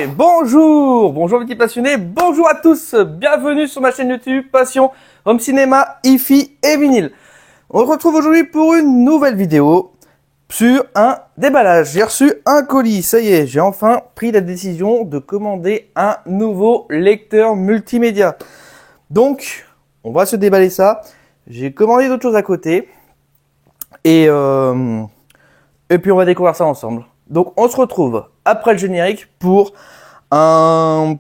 bonjour petits passionnés, bonjour à tous, bienvenue sur ma chaîne YouTube Passion Home Cinéma, Hi-Fi et Vinyle. On se retrouve aujourd'hui pour une nouvelle vidéo sur un déballage. J'ai reçu un colis, ça y est, j'ai enfin pris la décision de commander un nouveau lecteur multimédia. Donc, on va se déballer ça. J'ai commandé d'autres choses à côté et puis on va découvrir ça ensemble. Donc on se retrouve après le générique pour un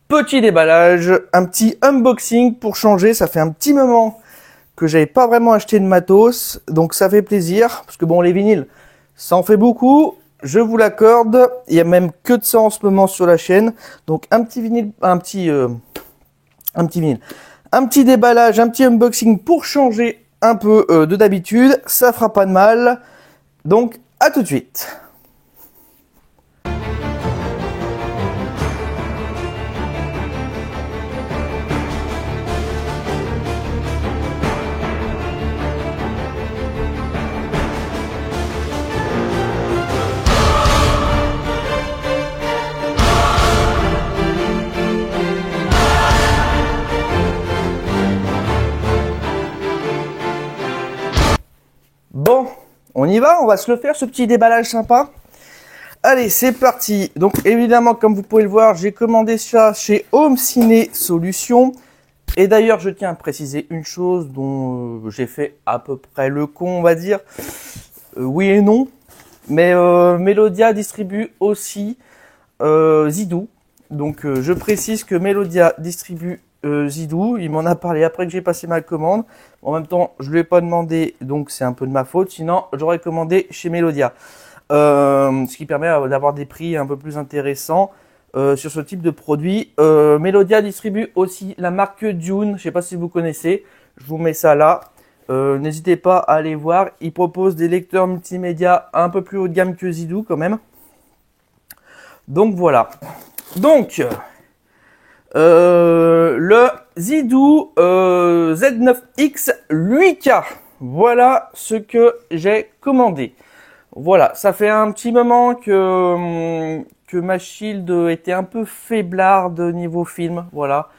petit déballage, un petit unboxing pour changer. Ça fait un petit moment que j'avais pas vraiment acheté de matos, donc ça fait plaisir parce que bon, les vinyles, ça en fait beaucoup, je vous l'accorde. Il y a même que de ça en ce moment sur la chaîne. Donc un petit vinyle, un petit déballage, un petit unboxing pour changer un peu de d'habitude, ça fera pas de mal. Donc à tout de suite. Bon, on y va, on va se le faire ce petit déballage sympa. Allez, c'est parti. Donc évidemment, comme vous pouvez le voir, j'ai commandé ça chez Home Ciné Solutions. Et d'ailleurs, je tiens à préciser une chose dont j'ai fait à peu près le con, on va dire. Oui et non. Mais Melodia distribue aussi Zidoo. Donc je précise que Melodia distribue Zidoo. Il m'en a parlé après que j'ai passé ma commande. En même temps, je lui ai pas demandé, donc c'est un peu de ma faute. Sinon, j'aurais commandé chez Melodia. Ce qui permet d'avoir des prix un peu plus intéressants sur ce type de produit. Melodia distribue aussi la marque Dune. Je sais pas si vous connaissez. Je vous mets ça là. N'hésitez pas à aller voir. Ils proposent des lecteurs multimédia un peu plus haut de gamme que Zidoo quand même. Donc voilà. Donc le Zidoo Z9X 8K. Voilà ce que j'ai commandé. Voilà, ça fait un petit moment que ma Shield était un peu faiblarde niveau film. Voilà,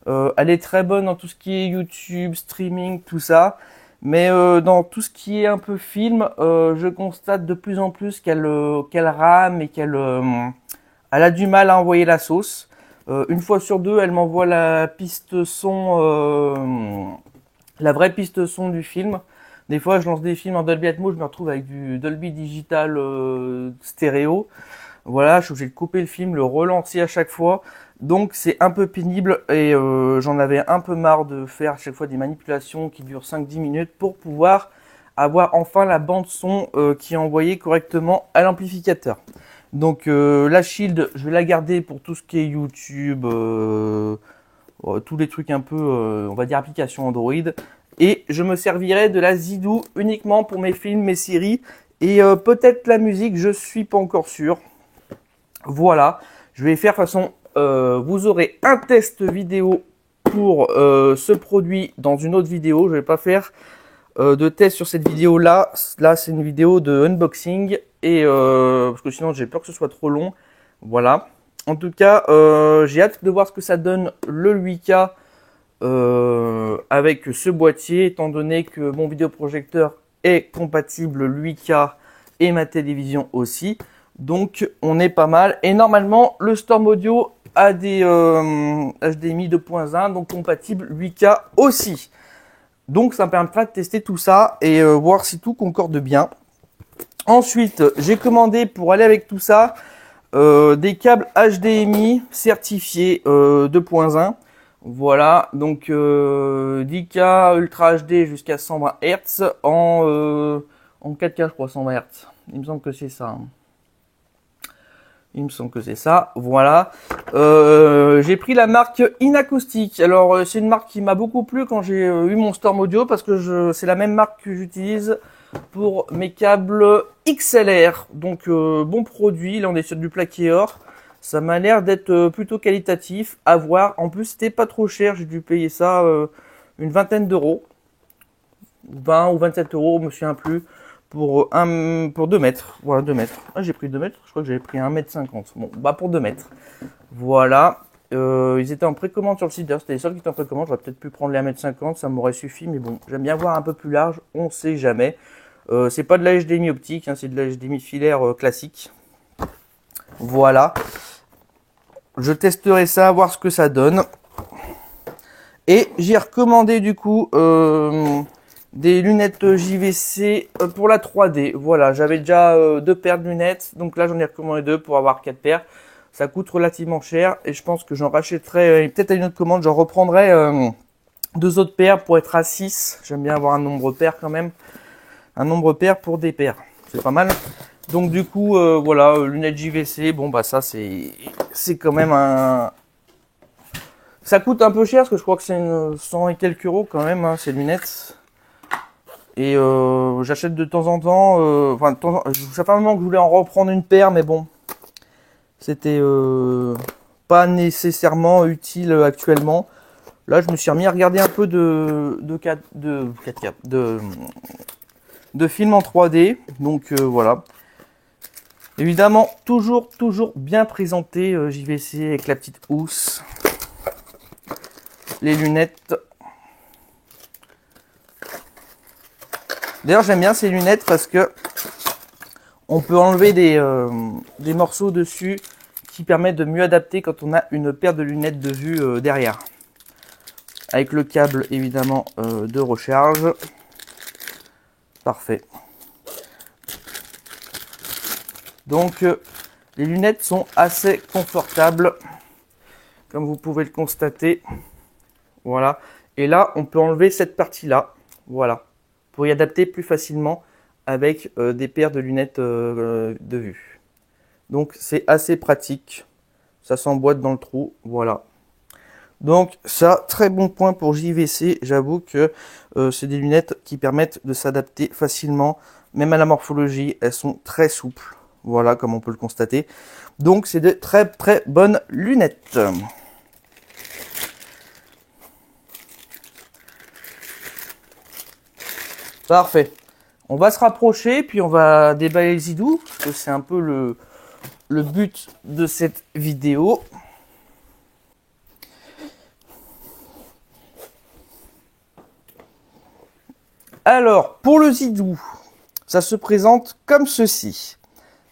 elle est très bonne dans tout ce qui est YouTube, streaming, tout ça. Mais dans tout ce qui est un peu film, je constate de plus en plus qu'elle rame et qu'elle a du mal à envoyer la sauce. Une fois sur deux, elle m'envoie la piste son, la vraie piste son du film. Des fois, je lance des films en Dolby Atmos, je me retrouve avec du Dolby Digital stéréo. Voilà, je suis obligé de couper le film, le relancer à chaque fois. Donc, c'est un peu pénible et j'en avais un peu marre de faire à chaque fois des manipulations qui durent 5-10 minutes pour pouvoir avoir enfin la bande son qui est envoyée correctement à l'amplificateur. Donc la Shield, je vais la garder pour tout ce qui est YouTube, tous les trucs un peu, on va dire applications Android. Et je me servirai de la Zidoo uniquement pour mes films, mes séries et peut-être la musique, je suis pas encore sûr. Voilà, je vais faire de toute façon, vous aurez un test vidéo pour ce produit dans une autre vidéo. Je vais pas faire de test sur cette vidéo là. Là, c'est une vidéo de unboxing et parce que sinon j'ai peur que ce soit trop long. Voilà. En tout cas, j'ai hâte de voir ce que ça donne le 8K avec ce boîtier, étant donné que mon vidéoprojecteur est compatible 8K et ma télévision aussi. Donc on est pas mal. Et normalement, le Storm Audio a des HDMI 2.1, donc compatible 8K aussi. Donc ça me permettra de tester tout ça et voir si tout concorde bien. Ensuite, j'ai commandé pour aller avec tout ça des câbles HDMI certifiés 2.1. Voilà, donc 10K Ultra HD jusqu'à 120 Hz en 4K, je crois, 120 Hz. Il me semble que c'est ça. Il me semble que c'est ça. Voilà. J'ai pris la marque Inacoustic. Alors, c'est une marque qui m'a beaucoup plu quand j'ai eu mon Storm Audio parce que c'est la même marque que j'utilise pour mes câbles XLR. Donc, bon produit. Là, on est sur du plaqué or. Ça m'a l'air d'être plutôt qualitatif. À voir. En plus, c'était pas trop cher. J'ai dû payer ça une vingtaine d'euros. 20 ou 27 euros, je me souviens plus. pour 2 mètres. Voilà, 2 mètres. Ah, j'ai pris 2 mètres. Je crois que j'avais pris 1,50 m. Bon, bah pour 2 mètres. Voilà. Ils étaient en précommande sur le site. C'était les seuls qui étaient en précommande. J'aurais peut-être pu prendre les 1,50 m. Ça m'aurait suffi. Mais bon, j'aime bien voir un peu plus large. On sait jamais. C'est pas de la HDMI optique. Hein, c'est de la HDMI filaire classique. Voilà. Je testerai ça, voir ce que ça donne. Et j'ai recommandé du coup des lunettes JVC pour la 3D. Voilà, j'avais déjà 2 paires de lunettes. Donc là, j'en ai recommandé 2 pour avoir 4 paires. Ça coûte relativement cher. Et je pense que j'en rachèterai peut-être à une autre commande. J'en reprendrai 2 autres paires pour être à 6. J'aime bien avoir un nombre pair quand même. Un nombre pair pour des paires. C'est pas mal. Donc du coup, voilà, lunettes JVC. Bon, bah ça, c'est quand même un... Ça coûte un peu cher parce que je crois que c'est 100 et quelques euros quand même, hein, ces lunettes. Et j'achète de temps en temps. Enfin, ça fait un moment que je voulais en reprendre une paire, mais bon, c'était pas nécessairement utile actuellement. Là, je me suis remis à regarder un peu de films en 3D. Donc voilà. Évidemment, toujours bien présenté JVC avec la petite housse. Les lunettes. D'ailleurs, j'aime bien ces lunettes parce que on peut enlever des morceaux dessus qui permettent de mieux adapter quand on a une paire de lunettes de vue derrière. Avec le câble évidemment de recharge. Parfait. Donc les lunettes sont assez confortables, comme vous pouvez le constater. Voilà. Et là, on peut enlever cette partie-là. Voilà. Pour y adapter plus facilement avec des paires de lunettes de vue. Donc, c'est assez pratique. Ça s'emboîte dans le trou. Voilà. Donc, ça, très bon point pour JVC. J'avoue que c'est des lunettes qui permettent de s'adapter facilement. Même à la morphologie, elles sont très souples. Voilà, comme on peut le constater. Donc, c'est de très bonnes lunettes. Parfait. On va se rapprocher, puis on va déballer le Zidou, parce que c'est un peu le but de cette vidéo. Alors, pour le Zidou, ça se présente comme ceci.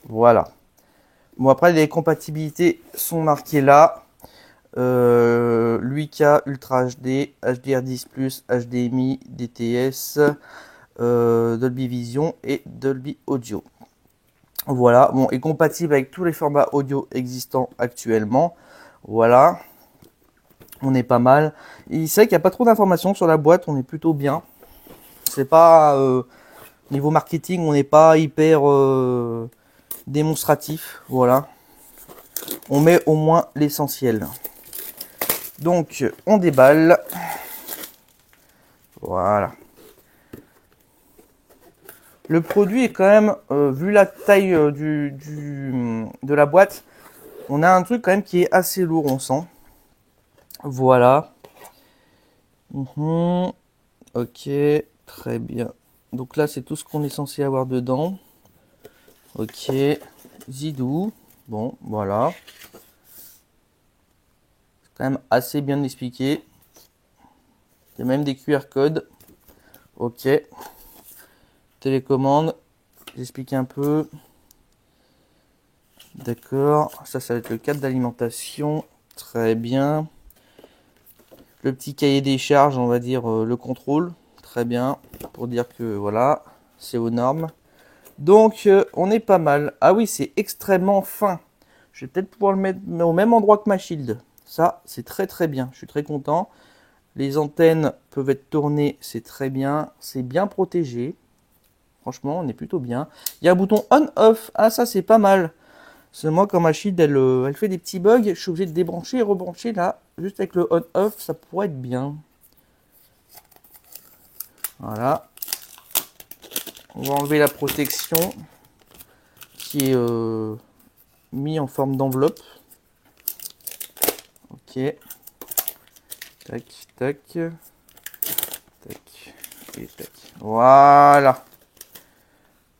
Voilà. Bon, après, les compatibilités sont marquées là. 8K Ultra HD, HDR10+, HDMI, DTS, Dolby Vision et Dolby Audio. Voilà, bon, est compatible avec tous les formats audio existants actuellement. Voilà, on est pas mal. Il sait qu'il n'y a pas trop d'informations sur la boîte, on est plutôt bien. C'est pas niveau marketing, on n'est pas hyper démonstratif. Voilà, on met au moins l'essentiel. Donc, on déballe. Voilà. Le produit est quand même, vu la taille de la boîte, on a un truc quand même qui est assez lourd, on sent. Voilà. Ok, très bien. Donc là, c'est tout ce qu'on est censé avoir dedans. Ok, Zidou. Bon, voilà. C'est quand même assez bien expliqué. Il y a même des QR codes. Ok. Télécommande, j'explique un peu. D'accord, ça va être le cadre d'alimentation. Très bien. Le petit cahier des charges, on va dire le contrôle. Très bien, pour dire que voilà, c'est aux normes. Donc, on est pas mal. Ah oui, c'est extrêmement fin. Je vais peut-être pouvoir le mettre au même endroit que ma Shield. Ça, c'est très bien. Je suis très content. Les antennes peuvent être tournées, c'est très bien. C'est bien protégé. Franchement, on est plutôt bien. Il y a un bouton on-off. Ah, ça, c'est pas mal. C'est moi, quand ma Shield, elle fait des petits bugs, je suis obligé de débrancher et rebrancher là. Juste avec le on-off, ça pourrait être bien. Voilà. On va enlever la protection qui est mis en forme d'enveloppe. Ok. Tac, tac. Tac. Et tac. Voilà.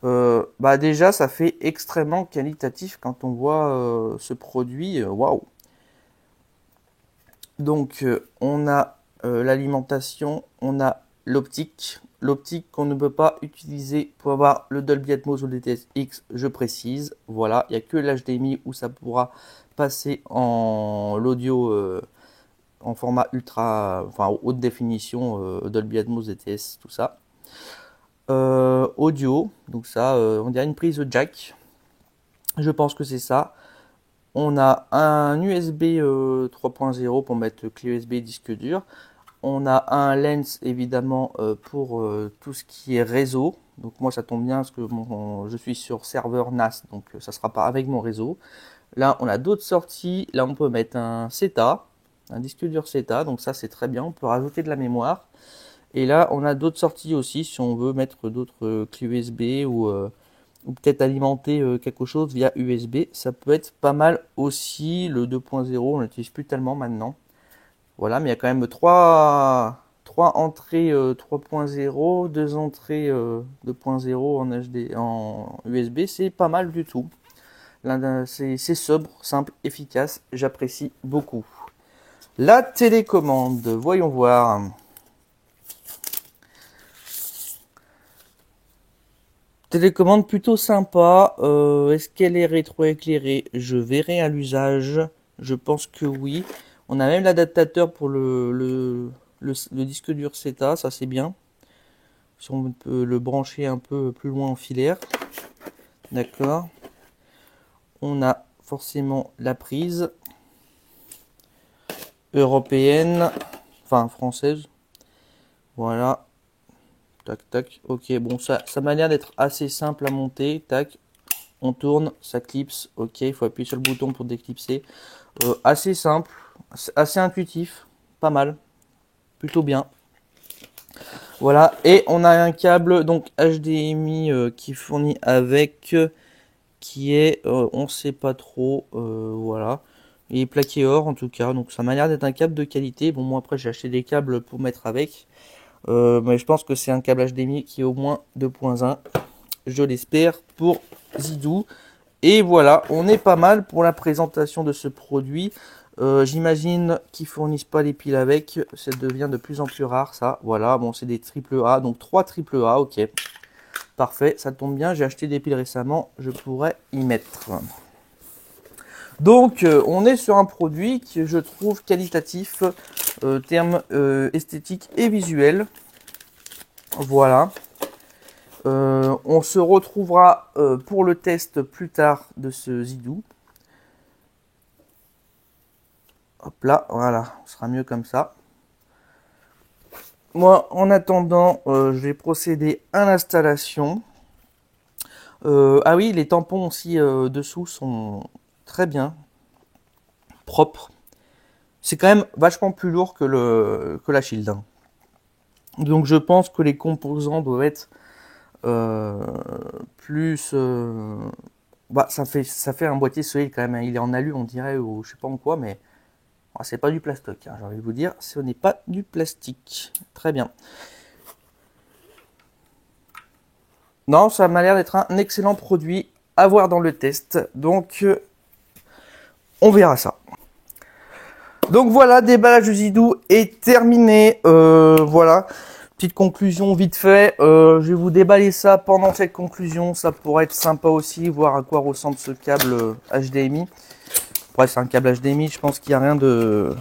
Bah déjà, ça fait extrêmement qualitatif quand on voit ce produit. Waouh! Donc, on a l'alimentation, on a l'optique. L'optique qu'on ne peut pas utiliser pour avoir le Dolby Atmos ou le DTS-X, je précise. Voilà, il n'y a que l'HDMI où ça pourra passer en l'audio en format ultra, enfin haute définition, Dolby Atmos, DTS, tout ça. Audio, donc ça, on dirait une prise jack. Je pense que c'est ça. On a un USB 3.0 pour mettre clé USB disque dur. On a un lens évidemment pour tout ce qui est réseau. Donc moi ça tombe bien parce que je suis sur serveur NAS, donc ça sera pas avec mon réseau. Là on a d'autres sorties. Là on peut mettre un SATA, un disque dur SATA, donc ça c'est très bien. On peut rajouter de la mémoire. Et là on a d'autres sorties aussi si on veut mettre d'autres clés USB ou peut-être alimenter quelque chose via USB. Ça peut être pas mal aussi. Le 2.0 on l'utilise plus tellement maintenant. Voilà, mais il y a quand même trois entrées 3.0, deux entrées 2.0 en HD, en USB, c'est pas mal du tout. C'est sobre, simple, efficace, j'apprécie beaucoup. La télécommande, voyons voir. Télécommande plutôt sympa. Est-ce qu'elle est rétroéclairée? Je verrai à l'usage. Je pense que oui. On a même l'adaptateur pour le disque dur SATA, ça c'est bien. Si on peut le brancher un peu plus loin en filaire. D'accord. On a forcément la prise européenne, enfin française. Voilà. Tac, tac. Ok, bon, ça m'a l'air d'être assez simple à monter. Tac. On tourne, ça clipse. Ok, il faut appuyer sur le bouton pour déclipser. Assez simple, assez intuitif. Pas mal. Plutôt bien. Voilà, et on a un câble donc HDMI qui fournit avec, qui est, on sait pas trop, voilà. Il est plaqué or en tout cas, donc ça m'a l'air d'être un câble de qualité. Bon, moi après j'ai acheté des câbles pour mettre avec, mais je pense que c'est un câble HDMI qui est au moins 2.1, je l'espère, pour Zidou. Et voilà, on est pas mal pour la présentation de ce produit. J'imagine qu'ils fournissent pas les piles avec, ça devient de plus en plus rare ça. Voilà, bon c'est des triple A, donc 3 triple A, ok. Parfait, ça tombe bien, j'ai acheté des piles récemment, je pourrais y mettre. Donc on est sur un produit que je trouve qualitatif, termes esthétiques et visuels. Voilà. On se retrouvera pour le test plus tard de ce Zidou. Hop là, voilà, on sera mieux comme ça. Moi, en attendant, je vais procéder à l'installation. Ah oui, les tampons aussi dessous sont très bien, propres. C'est quand même vachement plus lourd que la Shield, hein. Donc je pense que les composants doivent être plus... bah, ça fait un boîtier solide quand même, hein. Il est en alu, on dirait, ou je sais pas en quoi, mais... c'est pas du plastoc, hein, j'ai envie de vous dire, ce n'est pas du plastique. Très bien. Non, ça m'a l'air d'être un excellent produit à voir dans le test. Donc, on verra ça. Donc voilà, déballage du Zidou est terminé. Voilà, petite conclusion vite fait. Je vais vous déballer ça pendant cette conclusion. Ça pourrait être sympa aussi, voir à quoi ressemble ce câble HDMI. Après, c'est un câble HDMI, je pense qu'il n'y a rien de...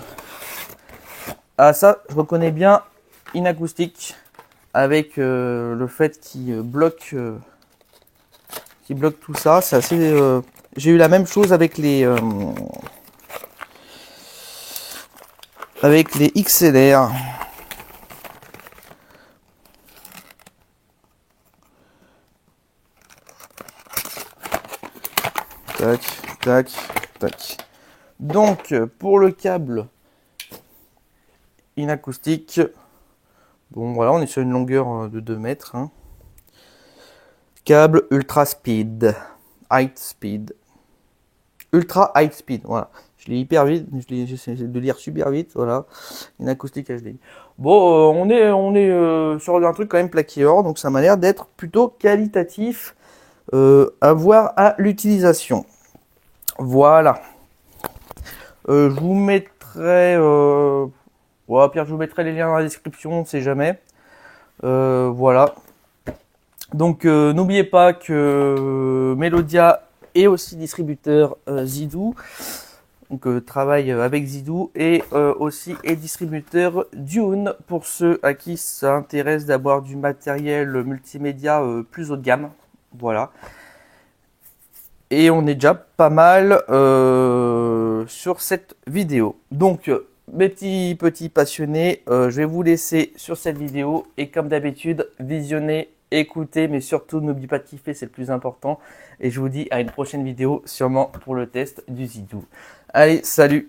Ah ça, je reconnais bien inacoustique avec le fait qu'il bloque tout ça. C'est assez... J'ai eu la même chose avec les XLR. Tac, tac, tac. Donc, pour le câble inacoustique, bon voilà, on est sur une longueur de 2 mètres. Hein. Câble ultra speed, high speed, ultra high speed, voilà. Je l'ai hyper vite, j'essaie de lire super vite, voilà. Une acoustique HD. Bon, on est sur un truc quand même plaqué or, donc ça m'a l'air d'être plutôt qualitatif. avoir à l'utilisation. Voilà. Je vous mettrai... ouais, Pierre, je vous mettrai les liens dans la description, on ne sait jamais. Voilà. Donc n'oubliez pas que Melodia est aussi distributeur Zidoo. Donc travaille avec Zidoo et aussi est distributeur Dune pour ceux à qui ça intéresse d'avoir du matériel multimédia plus haut de gamme. Voilà. Et on est déjà pas mal sur cette vidéo. Donc mes petits passionnés, je vais vous laisser sur cette vidéo et comme d'habitude, visionnez, écoutez, mais surtout n'oubliez pas de kiffer, c'est le plus important. Et je vous dis à une prochaine vidéo, sûrement pour le test du Zidoo. Allez, salut!